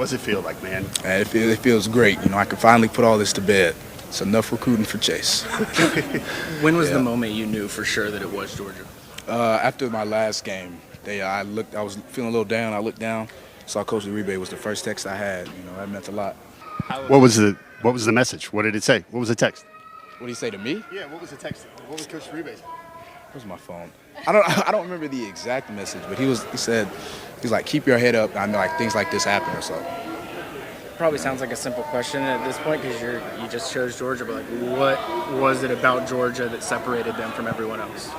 What's it feel like, man? And it feels great. You know, I can finally put all this to bed. It's enough recruiting for Chase. When was the moment you knew for sure that it was Georgia? After my last game, I was feeling a little down. I looked down, saw Coach Uribe was the first text I had. You know, that meant a lot. What was the message? What did it say? What was the text? What did he say to me? Yeah, what was the text? What was Coach Uribe? Where's my phone? I don't remember the exact message, but he said like, keep your head up. I know like things like this happen or something. Probably sounds like a simple question at this point because you just chose Georgia, but like, what was it about Georgia that separated them from everyone else?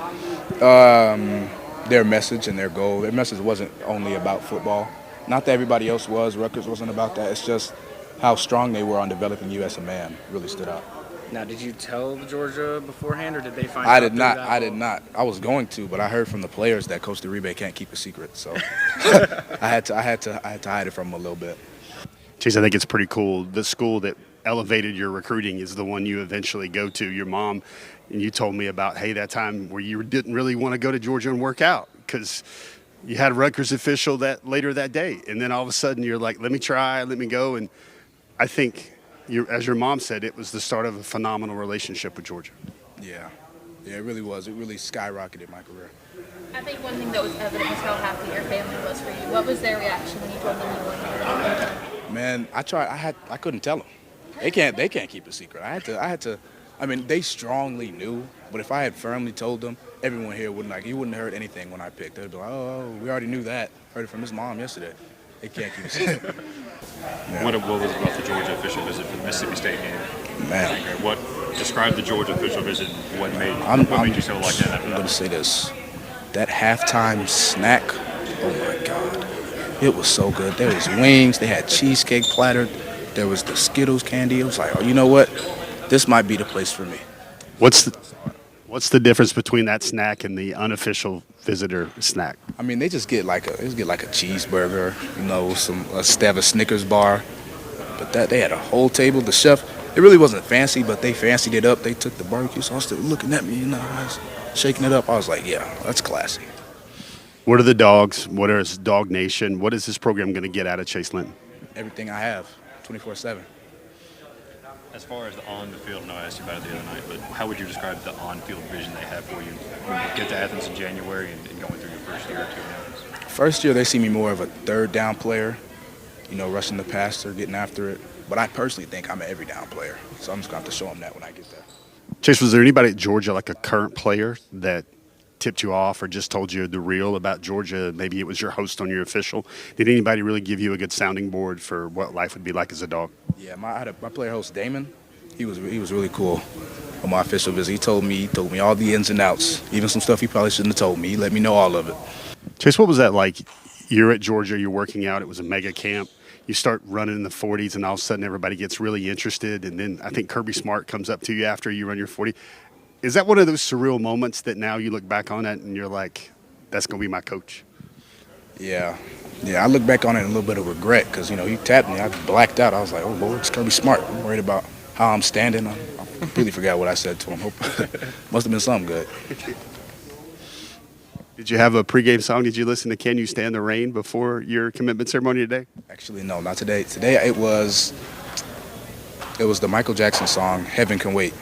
Their message and their goal. Their message wasn't only about football. Not that everybody else was. Rutgers wasn't about that. It's just how strong they were on developing you as a man really stood out. Now, did you tell Georgia beforehand, or did they find out? I did not. I did not. I was going to, but I heard from the players that Coach Uribe can't keep a secret, so I had to hide it from him a little bit. Chase, I think it's pretty cool. The school that elevated your recruiting is the one you eventually go to. Your mom, and you told me about, hey, that time where you didn't really want to go to Georgia and work out because you had a Rutgers official later that day, and then all of a sudden you're like, let me try, let me go, and I think. As your mom said, it was the start of a phenomenal relationship with Georgia. Yeah, it really was. It really skyrocketed my career. I think one thing that was evident was how happy your family was for you. What was their reaction when you told them you wanted to? Man, I tried. I couldn't tell them. They can't keep a secret. I had to. I mean, they strongly knew, but if I had firmly told them, everyone here wouldn't have heard anything when I picked. They'd be like, oh, we already knew that. Heard it from his mom yesterday. They can't keep a secret. Yeah. What was it about the Georgia official visit for the Mississippi State game? Man. What described the Georgia official visit? What made you so like that? I'm going to say this. That halftime snack, oh my God. It was so good. There was wings. They had cheesecake platter. There was the Skittles candy. It was like, oh, you know what? This might be the place for me. What's the difference between that snack and the unofficial visitor snack? I mean, they just get like a cheeseburger, you know, they have a Snickers bar, but they had a whole table. The chef, it really wasn't fancy, but they fancied it up. They took the barbecue sauce. They were looking at me, you know, I was shaking it up. I was like, yeah, that's classy. What are the dogs? What is DawgNation? What is this program going to get out of Chase Linton? Everything I have, 24/7. As far as the on-the-field, I know I asked you about it the other night, but how would you describe the on-field vision they have for you when you get to Athens in January and going through your first year or two in Athens? First year, they see me more of a third down player, you know, rushing the passer, getting after it. But I personally think I'm an every down player, so I'm just going to have to show them that when I get there. Chase, was there anybody at Georgia, like a current player, that tipped you off or just told you the real about Georgia? Maybe it was your host on your official. Did anybody really give you a good sounding board for what life would be like as a dog? Yeah, I had my player host, Damon. He was really cool on my official visit. He told me all the ins and outs, even some stuff he probably shouldn't have told me. He let me know all of it. Chase, what was that like? You're at Georgia, you're working out, it was a mega camp. You start running in the 40s, and all of a sudden everybody gets really interested, and then I think Kirby Smart comes up to you after you run your 40. Is that one of those surreal moments that now you look back on it and you're like, that's going to be my coach? Yeah, I look back on it in a little bit of regret because, you know, he tapped me. I blacked out. I was like, oh, boy, it's Kirby Smart. I'm worried about how I'm standing. I completely forgot what I said to him. Must have been something good. Did you have a pregame song? Did you listen to Can You Stand the Rain before your commitment ceremony today? Actually, no, not today. Today it was the Michael Jackson song, Heaven Can Wait.